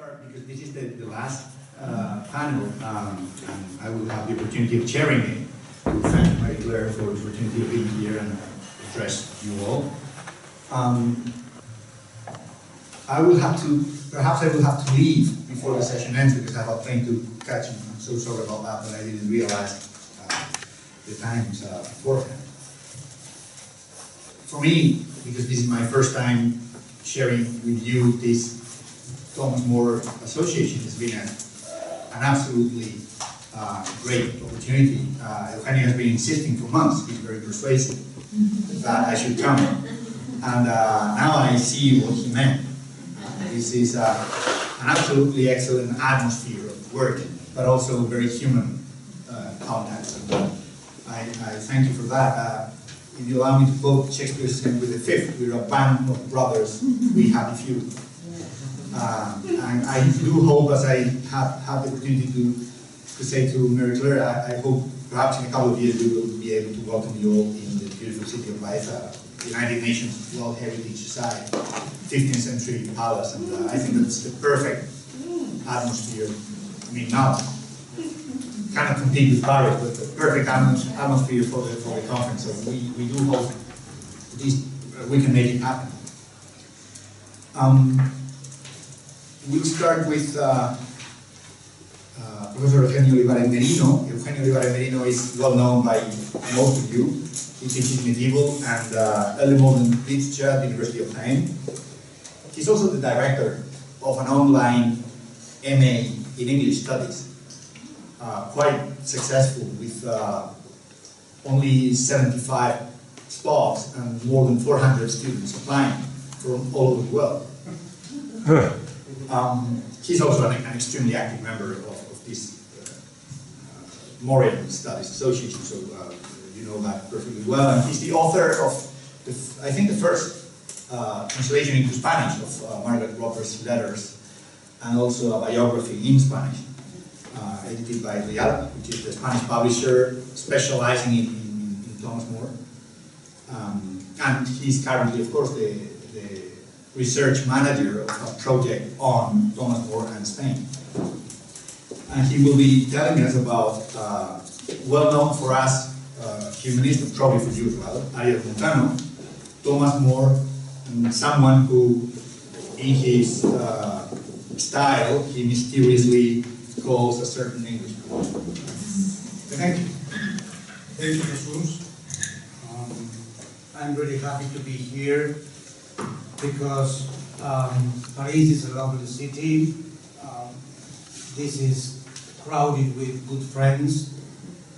start because this is the last panel, and I will have the opportunity of chairing it. Thank Marie-Claire for the opportunity of being here and address you all. Perhaps I will have to leave before the session ends because I have a plane to catch, and I'm so sorry about that, but I didn't realize the times beforehand. For me, because this is my first time sharing with you this Thomas More Association, has been an absolutely great opportunity. Eugenio has been insisting for months, he's very persuasive, that I should come. And now I see what he meant. This is an absolutely excellent atmosphere of work, but also very human contact. And, I thank you for that. If you allow me to quote Shakespeare's Henry V, we're a band of brothers, we happy few. And I do hope, as I have the opportunity to say to Marie-Claire, I hope perhaps in a couple of years we will be able to welcome you all in the beautiful city of Life, United Nations World Heritage Site, 15th century palace, and I think that's the perfect atmosphere. I mean, not cannot compete with Paris, but the perfect atmosphere for the conference. So we do hope at least we can make it happen. We'll start with Professor Eugenio Merino. Eugenio Merino is well known by most of you. He teaches medieval and early modern literature at the University of Jaén. He's also the director of an online MA in English Studies, quite successful with only 75 spots and more than 400 students applying from all over the world. He's also an extremely active member of this Moorian Studies Association, so you know that perfectly well. And he's the author of, I think, the first translation into Spanish of Margaret Roper's letters, and also a biography in Spanish, edited by Real, which is the Spanish publisher specializing in Thomas More. And he's currently, of course, the research manager of a project on Thomas More and Spain. And he will be telling us about, well known for us, humanist, and probably for you as well, Ariel Montano, Thomas More, and someone who, in his style, he mysteriously calls a certain English word. Thank you. Thank you, Jesus. I'm really happy to be here because Paris is a lovely city. This is crowded with good friends,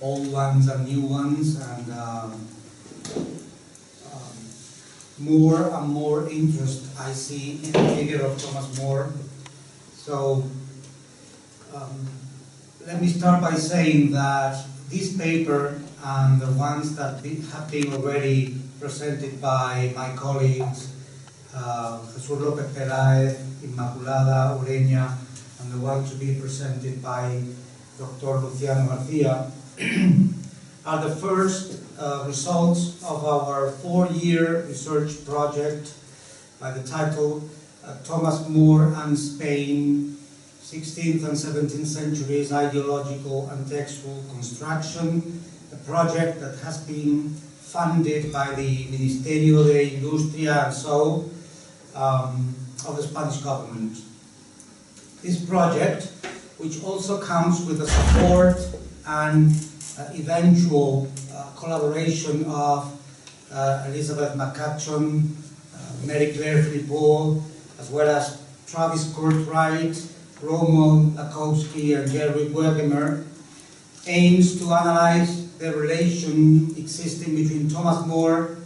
old ones and new ones, and more and more interest I see in the figure of Thomas More. So let me start by saying that this paper and the ones that have been already presented by my colleagues, Jesús López Peláez, Inmaculada Ureña, and the one to be presented by Dr. Luciano Garcia, are the first results of our 4-year research project by the title Thomas More and Spain, 16th and 17th Centuries Ideological and Textual Construction, a project that has been funded by the Ministerio de Industria and so of the Spanish government. This project, which also comes with the support and eventual collaboration of Elizabeth McCutcheon, Marie-Claire Philippot, as well as Travis Courtwright, Romo Lakowski, and Jerry Wergemer, aims to analyze the relation existing between Thomas More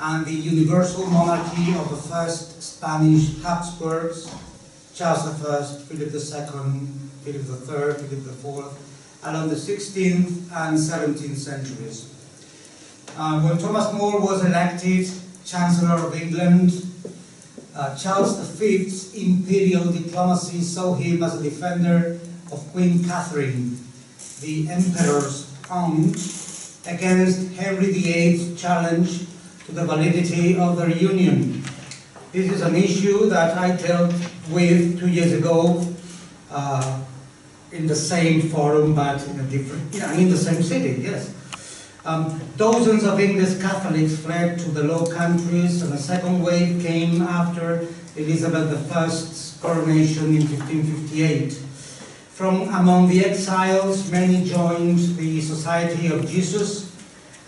and the universal monarchy of the first Spanish Habsburgs, Charles I, Philip II, Philip III, Philip IV, along the 16th and 17th centuries. When Thomas More was elected Chancellor of England, Charles V's imperial diplomacy saw him as a defender of Queen Catherine, the emperor's aunt, against Henry VIII's challenge to the validity of their union. This is an issue that I dealt with 2 years ago in the same forum, but in a different, in the same city, yes. Dozens of English Catholics fled to the Low Countries, and a second wave came after Elizabeth I's coronation in 1558. From among the exiles, many joined the Society of Jesus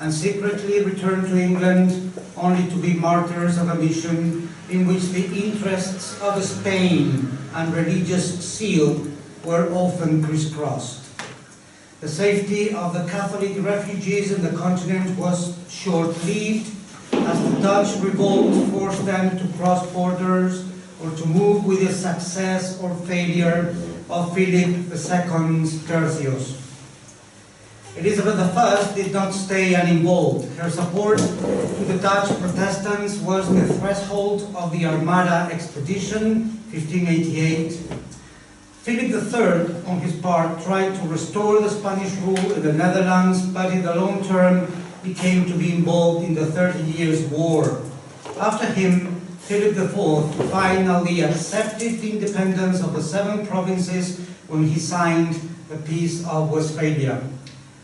and secretly returned to England, only to be martyrs of a mission in which the interests of Spain and religious zeal were often crisscrossed. The safety of the Catholic refugees in the continent was short-lived, as the Dutch revolt forced them to cross borders or to move with the success or failure of Philip II's tercios. Elizabeth I did not stay uninvolved. Her support to the Dutch Protestants was the threshold of the Armada expedition, 1588. Philip III, on his part, tried to restore the Spanish rule in the Netherlands, but in the long term, he came to be involved in the 30 Years' War. After him, Philip IV finally accepted the independence of the 7 provinces when he signed the Peace of Westphalia,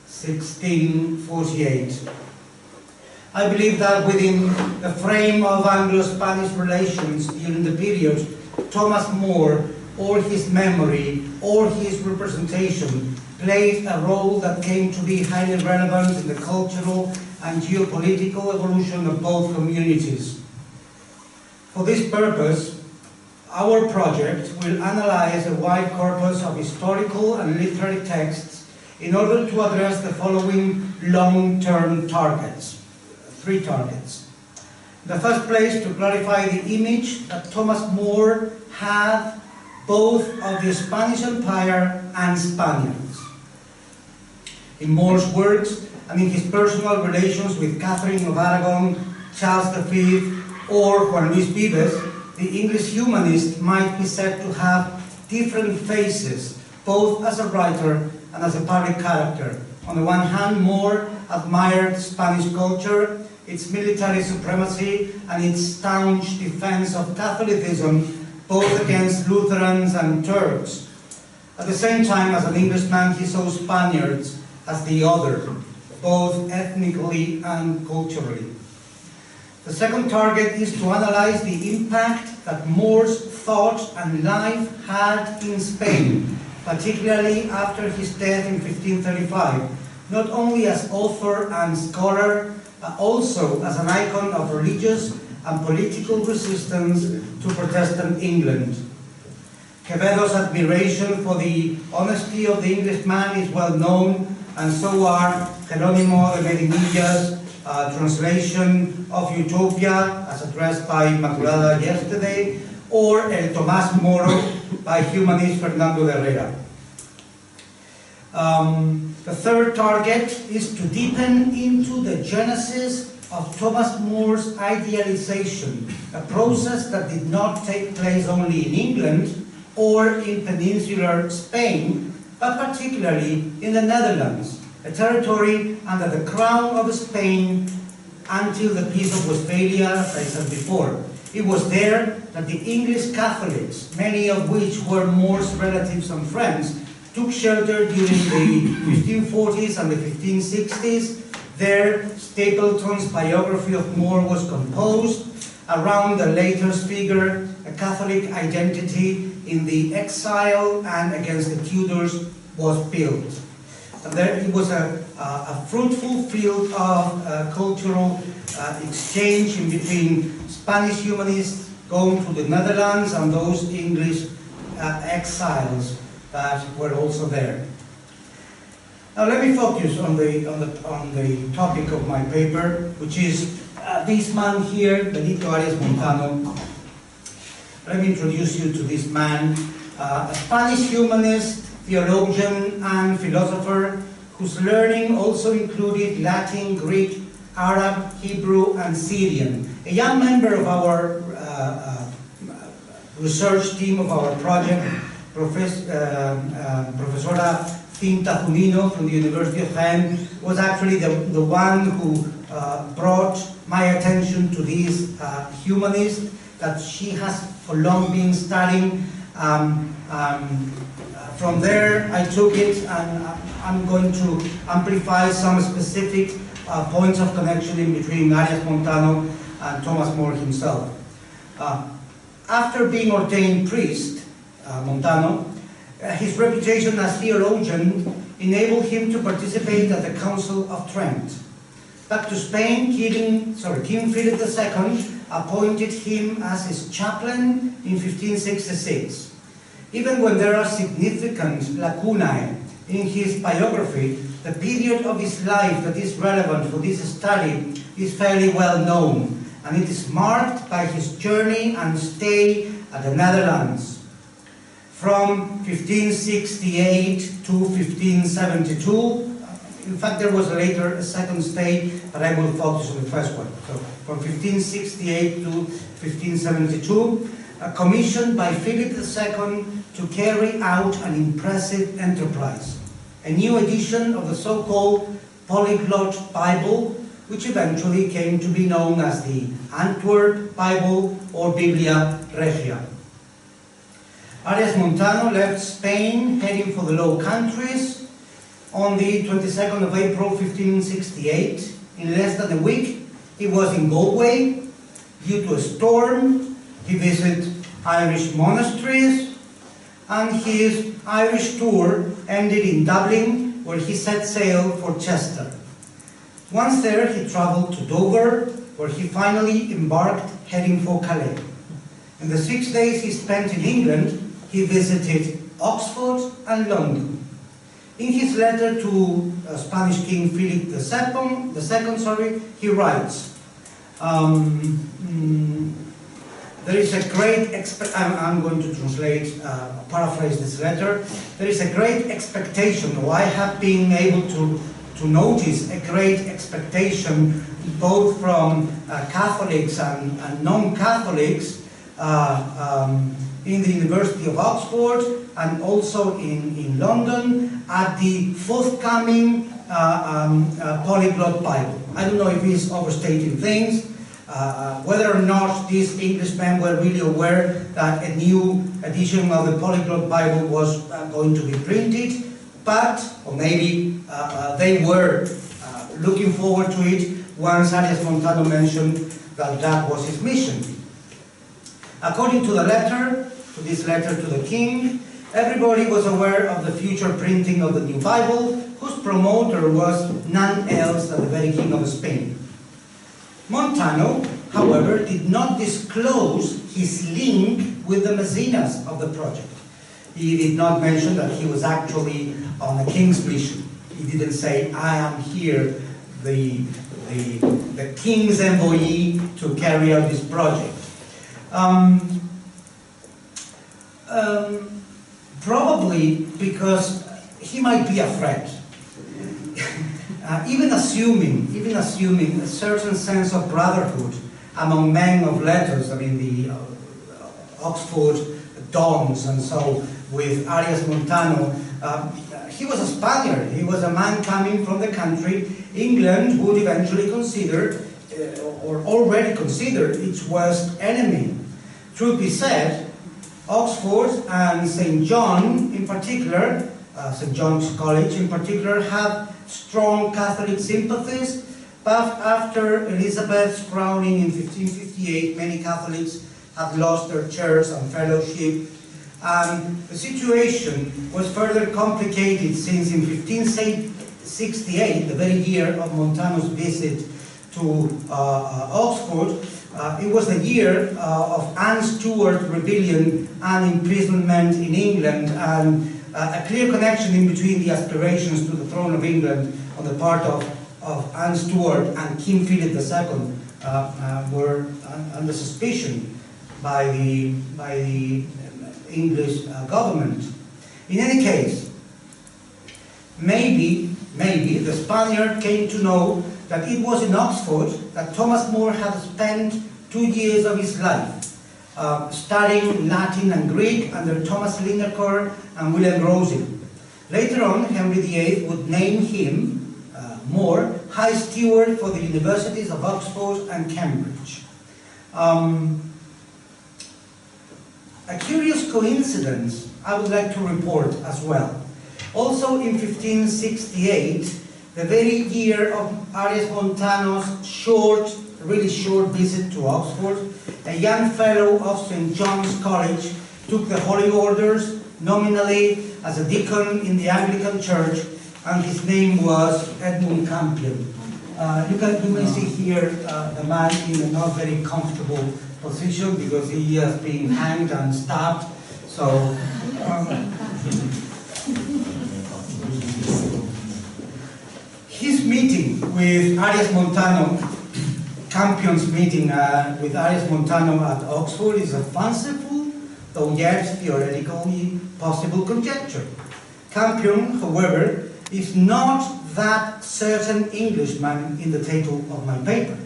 1648. I believe that within the frame of Anglo-Spanish relations during the period, Thomas More, or his memory, or his representation, played a role that came to be highly relevant in the cultural and geopolitical evolution of both communities. For this purpose, our project will analyze a wide corpus of historical and literary texts in order to address the following long-term targets, 3 targets. In the first place, to clarify the image that Thomas More had both of the Spanish Empire and Spaniards. In More's works, and in his personal relations with Catherine of Aragon, Charles V, or Juan Luis Vives, the English humanist might be said to have different faces, both as a writer and as a public character. On the one hand, More admired Spanish culture, its military supremacy, and its staunch defense of Catholicism, both against Lutherans and Turks. At the same time, as an Englishman, he saw Spaniards as the other, both ethnically and culturally. The second target is to analyze the impact that More's thought and life had in Spain, particularly after his death in 1535, not only as author and scholar, but also as an icon of religious and political resistance to Protestant England. Quevedo's admiration for the honesty of the Englishman is well known, and so are Jerónimo de Medinilla's translation of Utopia, as addressed by Immaculada yesterday, or El Tomás Moro by humanist Fernando de Herrera. The third target is to deepen into the genesis of Thomas More's idealization, a process that did not take place only in England or in peninsular Spain, but particularly in the Netherlands, a territory under the crown of Spain until the Peace of Westphalia, as I said before. It was there that the English Catholics, many of which were More's relatives and friends, took shelter during the 1540s and the 1560s. There, Stapleton's biography of More was composed. Around the latter's figure, a Catholic identity in the exile and against the Tudors was built. And there it was a fruitful field of cultural exchange in between Spanish humanists going to the Netherlands and those English exiles that were also there. Now let me focus on the topic of my paper, which is this man here, Benito Arias Montano. Let me introduce you to this man, a Spanish humanist, theologian, and philosopher whose learning also included Latin, Greek, Arab, Hebrew, and Syrian. A young member of our research team of our project, Professora Cinta Zunino from the University of Jaén, was actually the one who brought my attention to this humanist that she has for long been studying From there, I took it, and I'm going to amplify some specific points of connection in between Arias Montano and Thomas More himself. After being ordained priest, Montano, his reputation as theologian enabled him to participate at the Council of Trent. Back to Spain, King Philip II appointed him as his chaplain in 1566. Even when there are significant lacunae in his biography, the period of his life that is relevant for this study is fairly well known, and it is marked by his journey and stay at the Netherlands. From 1568 to 1572, in fact there was later a second stay, but I will focus on the first one. So from 1568 to 1572, commissioned by Philip II to carry out an impressive enterprise, a new edition of the so-called Polyglot Bible, which eventually came to be known as the Antwerp Bible or Biblia Regia. Arias Montano left Spain heading for the Low Countries on the 22nd of April 1568. In less than a week, he was in Galway. Due to a storm, he visited Irish monasteries, and his Irish tour ended in Dublin, where he set sail for Chester. Once there, he travelled to Dover, where he finally embarked, heading for Calais. In the 6 days he spent in England, he visited Oxford and London. In his letter to Spanish King Philip II, he writes, there is a great I'm going to translate, paraphrase this letter. There is a great expectation, or I have been able to notice a great expectation both from Catholics and non-Catholics in the University of Oxford and also in London at the forthcoming Polyglot Bible. I don't know if he's overstating things, whether or not these Englishmen were really aware that a new edition of the Polyglot Bible was going to be printed, but, or maybe they were looking forward to it once Arias Montano mentioned that that was his mission. According to the letter, to this letter to the king, everybody was aware of the future printing of the new Bible, whose promoter was none else than the very king of Spain. Montano, however, did not disclose his link with the mecenas of the project. He did not mention that he was actually on a king's mission. He didn't say, I am here, the king's envoy to carry out this project. Probably because he might be a threat. Even assuming a certain sense of brotherhood among men of letters, I mean the Oxford dons and so, with Arias Montano, he was a Spaniard. He was a man coming from the country England would eventually consider, or already considered, its worst enemy. Truth be said, Oxford and St. John in particular, St. John's College in particular, have strong Catholic sympathies, but after Elizabeth's crowning in 1558, many Catholics had lost their chairs and fellowship. The situation was further complicated since in 1568, the very year of Montano's visit to Oxford, it was the year of Anne Stuart rebellion and imprisonment in England, and a clear connection in between the aspirations to the throne of England on the part of Anne Stuart and King Philip II were under suspicion by the English government. In any case, maybe the Spaniard came to know that it was in Oxford that Thomas More had spent 2 years of his life, studying Latin and Greek under Thomas Linacre and William Rosing. Later on, Henry VIII would name him, More, High Steward for the Universities of Oxford and Cambridge. A curious coincidence I would like to report as well. Also in 1568, the very year of Arias Montano's really short visit to Oxford, a young fellow of St. John's College took the Holy Orders nominally as a deacon in the Anglican Church, and his name was Edmund Campion. You may see here the man in a not very comfortable position because he has been hanged and stabbed. So, his meeting with Arias Montano, Campion's meeting with Arias Montano at Oxford is a fanciful, though yet theoretically possible conjecture. Campion, however, is not that certain Englishman in the title of my paper.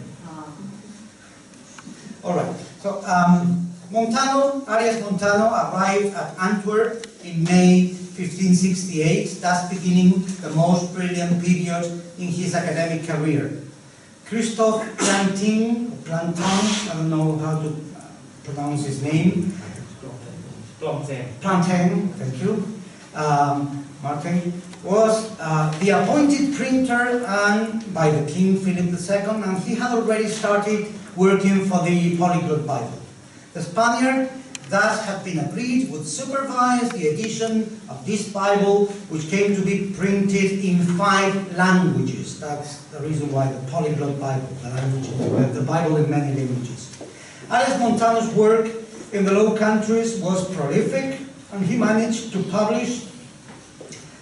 All right, so Arias Montano arrived at Antwerp in May 1568, thus beginning the most brilliant period in his academic career. Christophe Plantin, I don't know how to pronounce his name. Plantin, thank you. Martin was the appointed printer by the King Philip II, and he had already started working for the Polyglot Bible. The Spaniard thus had been agreed would supervise the edition of this Bible, which came to be printed in 5 languages. That's the reason why the Polyglot Bible, the Bible in many languages. Arias Montano's work in the Low Countries was prolific, and he managed to publish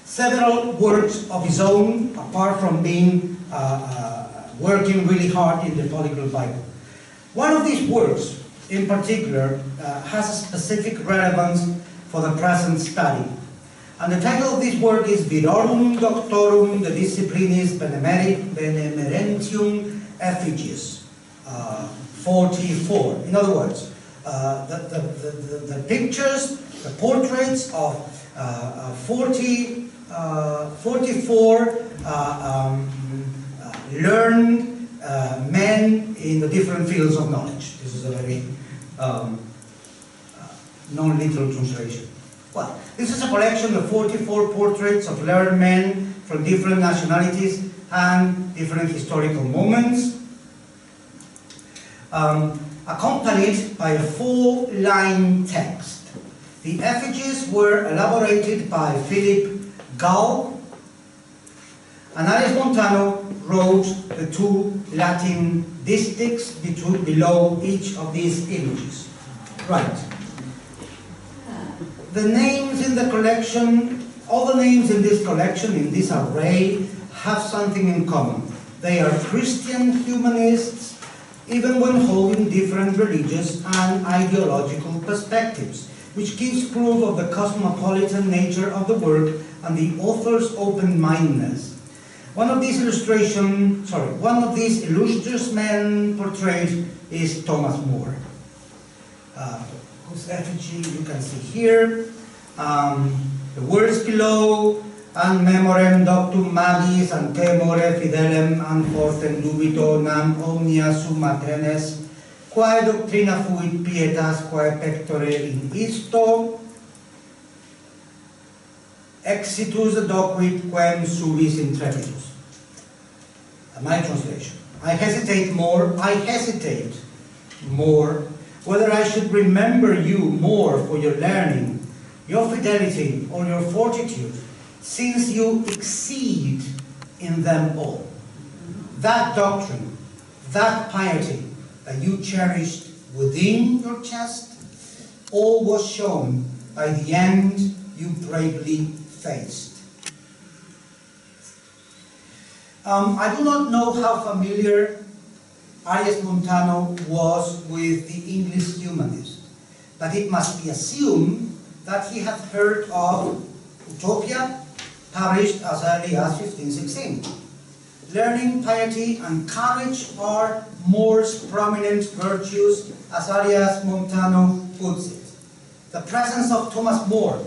several works of his own, apart from being working really hard in the Polyglot Bible. One of these works, in particular, has a specific relevance for the present study. And the title of this work is Virorum Doctorum de Disciplinis Benemerentium Effigies, 44. In other words, the pictures, the portraits of 44 learned men in the different fields of knowledge. This is a very non-literal translation. Well, this is a collection of 44 portraits of learned men from different nationalities and different historical moments, accompanied by a 4-line text. The effigies were elaborated by Philip Gall, and Arias Montano wrote the 2 Latin distichs below each of these images. Right. The names in the collection, all the names in this collection, in this array, have something in common. They are Christian humanists, even when holding different religious and ideological perspectives, which gives proof of the cosmopolitan nature of the work and the author's open-mindedness. One of these illustrious men portrayed is Thomas More, whose effigy you can see here. The words below, "An memorem doctum magis, an temore fidelem, an fortem dubito nam omnia summa tenes, quae doctrina fuit pietas, quae pectore in isto, exitus doquit quem subis intrepitus." My translation. I hesitate more whether I should remember you more for your learning, your fidelity, or your fortitude, since you exceed in them all. That doctrine, that piety that you cherished within your chest, all was shown by the end you bravely faced. I do not know how familiar Arias Montano was with the English humanists, but it must be assumed that he had heard of Utopia, published as early as 1516. Learning, piety, and courage are More's prominent virtues, as Arias Montano puts it. The presence of Thomas More,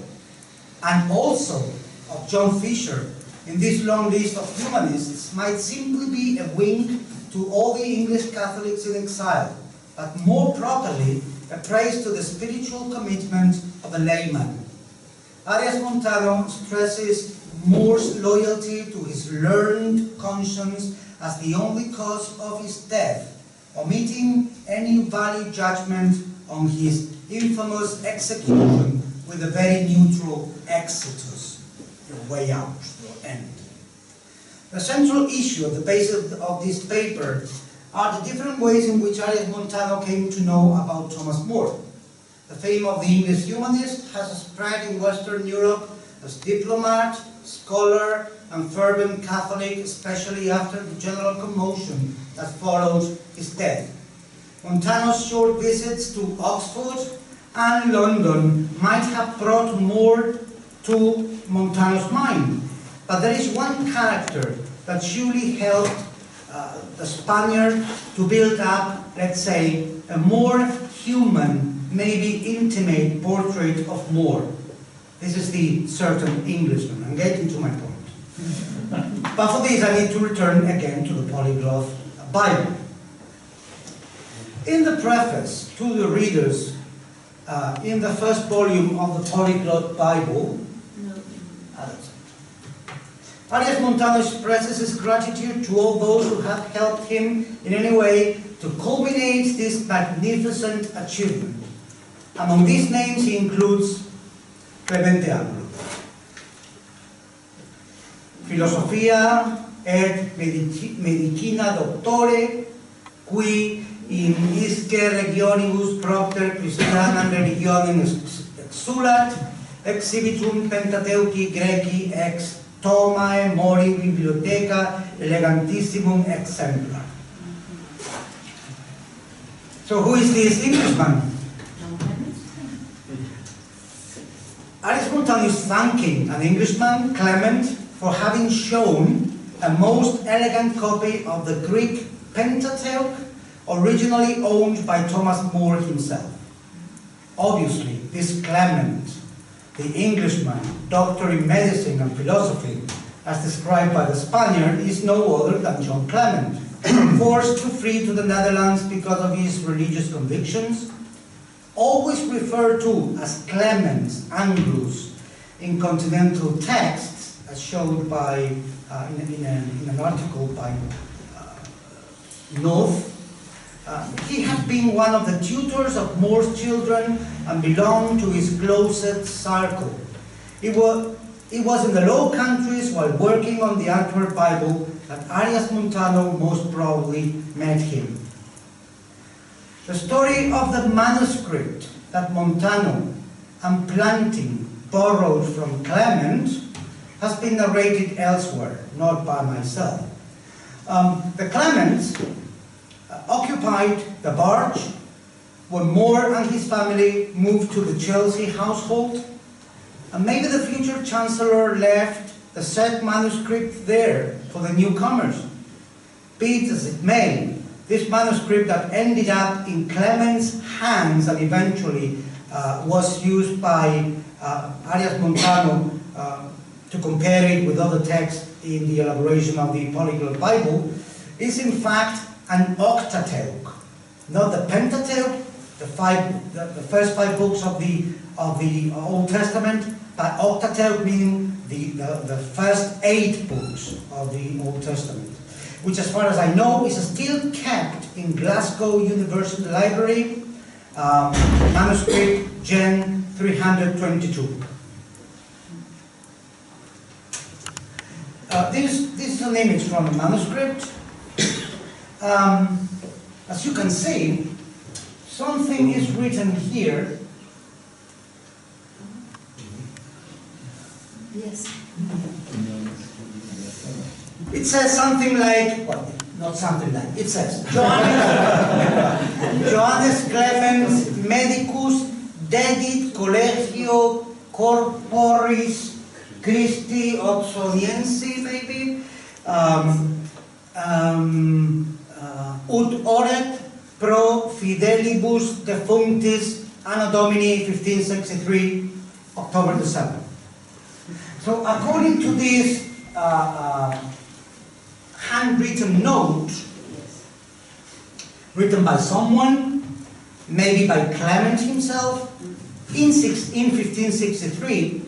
and also of John Fisher, in this long list of humanists might simply be a wink to all the English Catholics in exile, but more properly a praise to the spiritual commitment of a layman. Arias Montano stresses Moore's loyalty to his learned conscience as the only cause of his death, omitting any valid judgment on his infamous execution with a very neutral exitus, your way out, your end. The central issue at the base of this paper are the different ways in which Arias Montano came to know about Thomas More. The fame of the English humanist has spread in Western Europe as diplomat, scholar, and fervent Catholic, especially after the general commotion that followed his death. Montano's short visits to Oxford and London might have brought more to Montano's mind, but there is one character that surely helped the Spaniard to build up, let's say, a more human, maybe intimate portrait of More. This is the certain Englishman. I'm getting to my point. But for this, I need to return again to the Polyglot Bible. In the preface to the readers, in the first volume of the Polyglot Bible, Arias Montano expresses his gratitude to all those who have helped him in any way to culminate this magnificent achievement. Among these names he includes Clemente Angulo. Philosophia et medicina doctore, qui in isque regionibus propter Christianam religionem exulat, exhibitum Pentateuchi Greci ex Tomae Mori Bibliotheca elegantissimum exemplar. So who is this Englishman? Arias Montano is thanking an Englishman, Clement, for having shown a most elegant copy of the Greek Pentateuch, originally owned by Thomas More himself. Obviously, this Clement, the Englishman, doctor in medicine and philosophy, as described by the Spaniard, is no other than John Clement, forced to flee to the Netherlands because of his religious convictions, always referred to as Clemens Anglus in continental texts, as shown by in an article by North. He had been one of the tutors of More's children and belonged to his closest circle. It was in the Low Countries while working on the Antwerp Bible that Arias Montano most probably met him. The story of the manuscript that Montano and Planting borrowed from Clement has been narrated elsewhere, not by myself. The Clements occupied the barge when More and his family moved to the Chelsea household, and maybe the future Chancellor left the said manuscript there for the newcomers. Be it as it may, this manuscript that ended up in Clement's hands and eventually was used by Arias Montano to compare it with other texts in the elaboration of the Polyglot Bible, is in fact an Octateuch, not the Pentateuch, the first 5 books of the Old Testament, but Octateuch meaning the first 8 books of the Old Testament, which, as far as I know, is still kept in Glasgow University Library, manuscript Gen 322. This is an image from the manuscript. As you can see, something is written here. Yes. It says something like, well, not something like, it says, Johannes Clemens Medicus dedit Collegio Corporis Christi Oxoniensi, maybe, ut oret pro fidelibus defunctis Anno Domini 1563, October the 7th. So according to this handwritten note, written by someone, maybe by Clement himself. In 1563,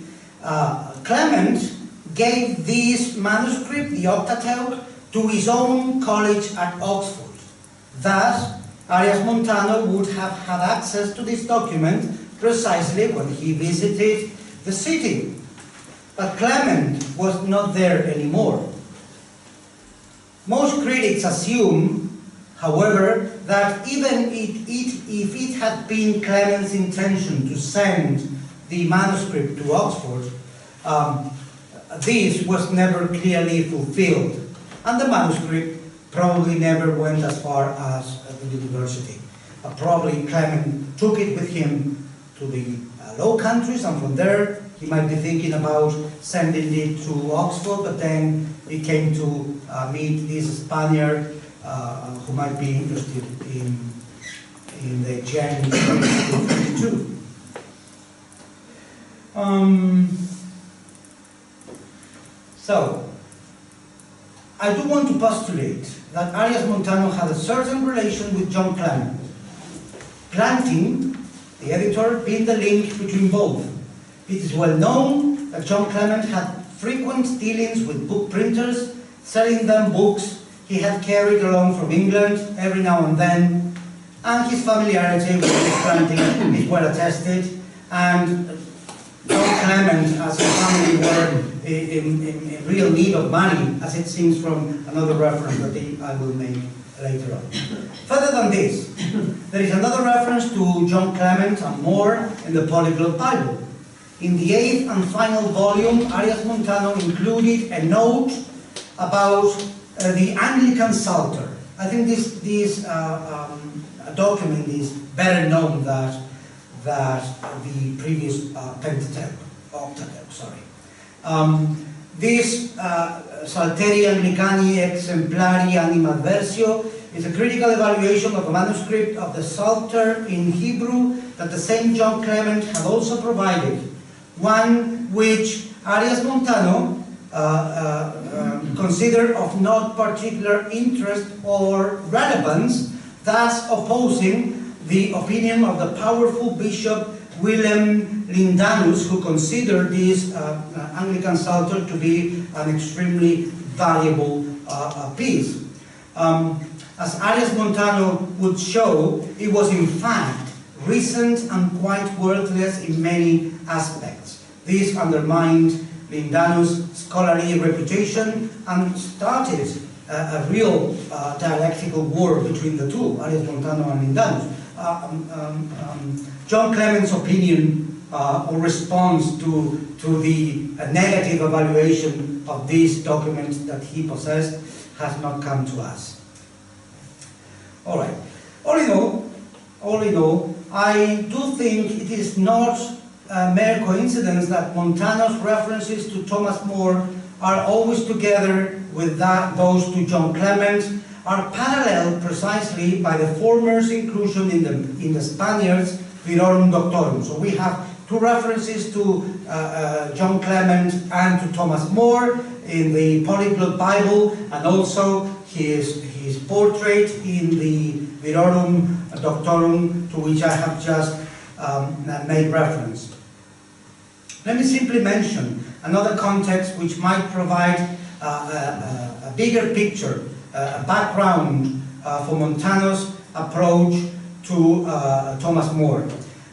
Clement gave this manuscript, the Octateuch, to his own college at Oxford. Thus, Arias Montano would have had access to this document precisely when he visited the city. But Clement was not there anymore. Most critics assume, however, that even if it had been Clement's intention to send the manuscript to Oxford, this was never clearly fulfilled, and the manuscript probably never went as far as the university. Probably Clement took it with him to the Low Countries, and from there he might be thinking about sending it to Oxford, but then he came to meet this Spaniard who might be interested in the Gen 22. So, I do want to postulate that Arias Montano had a certain relation with John Clement, granting the editor being the link between both. It is well known that John Clement had frequent dealings with book printers, selling them books he had carried along from England every now and then, and his familiarity with this granting is well attested, and John Clement as a family were in real need of money, as it seems from another reference that I will make later on. Further than this, there is another reference to John Clement and more in the Polyglot Bible. In the 8th and final volume, Arias Montano included a note about the Anglican Psalter. I think this document is better known than the previous Pentateuch, Octateuch, sorry. This Psalteri Anglicani Exemplari Animadversio is a critical evaluation of a manuscript of the Psalter in Hebrew that the same John Clement had also provided, one which Arias Montano considered of not particular interest or relevance, thus opposing the opinion of the powerful Bishop Willem Lindanus, who considered this Anglican Psalter to be an extremely valuable piece. As Arias Montano would show, it was in fact recent and quite worthless in many aspects. This undermined Lindanus' scholarly reputation and started a real dialectical war between the two, Arias Montano and Lindanus. John Clement's opinion or response to the negative evaluation of these documents that he possessed has not come to us. All right. All in all, I do think it is not a mere coincidence that Montano's references to Thomas More are always together with those to John Clement, are paralleled precisely by the former's inclusion in the Spaniards' Virorum Doctorum. So we have two references to John Clement and to Thomas More in the Polyglot Bible, and also his portrait in the Virorum Doctorum, to which I have just made reference. Let me simply mention another context which might provide a bigger picture, a background for Montano's approach to Thomas More.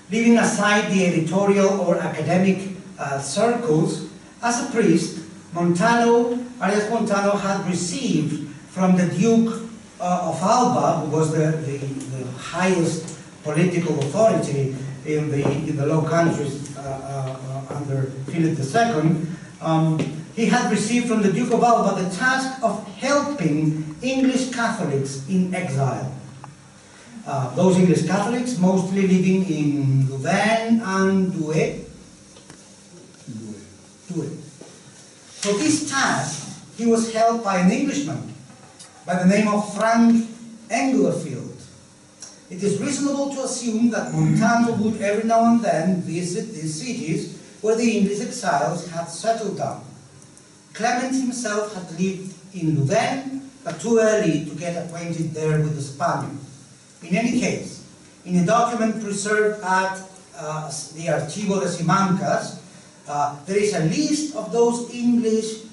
Leaving aside the editorial or academic circles, as a priest, Arias Montano had received from the Duke of Alba, who was the highest political authority in the Low Countries under Philip II, he had received from the Duke of Alba the task of helping English Catholics in exile. Those English Catholics mostly living in Louvain and Douai. For this task, he was helped by an Englishman by the name of Frank Englefield. It is reasonable to assume that Montano would every now and then visit these cities where the English exiles had settled down. Clement himself had lived in Louvain, but too early to get acquainted there with the Spaniards. In any case, in a document preserved at the Archivo de Simancas, there is a list of those English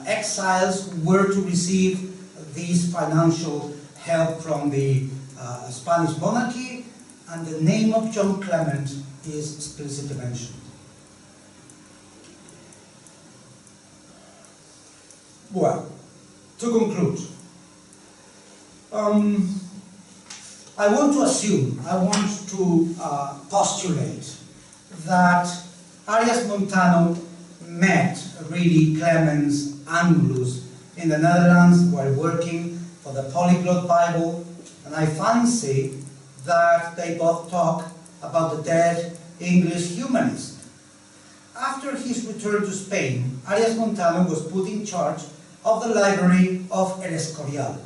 exiles who were to receive this financial help from the Spanish monarchy, and the name of John Clement is explicitly mentioned. Well, to conclude, I want to postulate that Arias Montano met really Clemens Anglus in the Netherlands while working for the Polyglot Bible, and I fancy that they both talk about the dead English humanist. After his return to Spain, Arias Montano was put in charge of the library of El Escorial,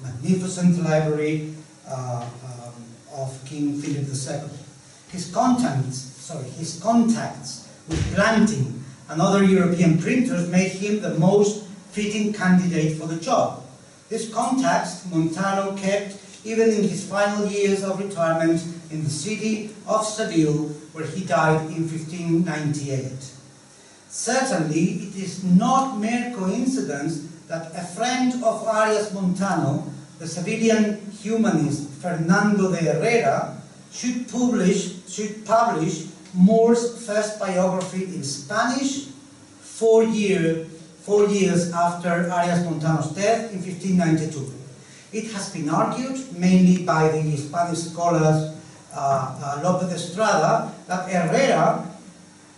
magnificent library of King Philip II. His contacts with Planting and other European printers made him the most fitting candidate for the job. These contacts Montano kept even in his final years of retirement in the city of Seville, where he died in 1598. Certainly, it is not mere coincidence that a friend of Arias Montano, the Sevillian humanist Fernando de Herrera, should publish Moore's first biography in Spanish 4 years after Arias Montano's death in 1592. It has been argued, mainly by the Spanish scholars López de Estrada, that Herrera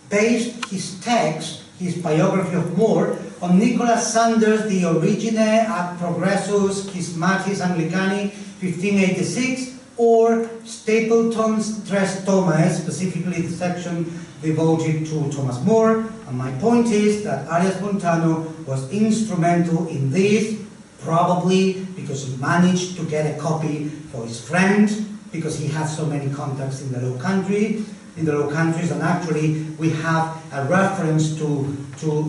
based his text, his biography of Moore, on Nicholas Sanders' De Origine ad Progressus Schismatis Anglicani, 1586, or Stapleton's Tres Tomaes, specifically the section devoted to Thomas More. And my point is that Arias Montano was instrumental in this, probably because he managed to get a copy for his friend, because he had so many contacts in the Low Countries, and actually we have a reference to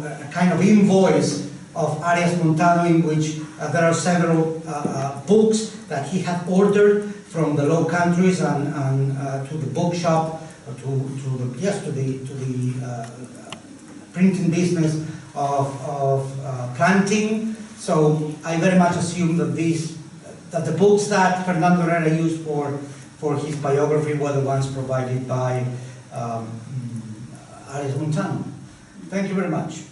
a kind of invoice of Arias Montano in which there are several books that he had ordered from the Low Countries and to the bookshop, to the printing business of Planting. So I very much assume that the books that Fernando Herrera used for his biography were the ones provided by Arias Montano. Thank you very much.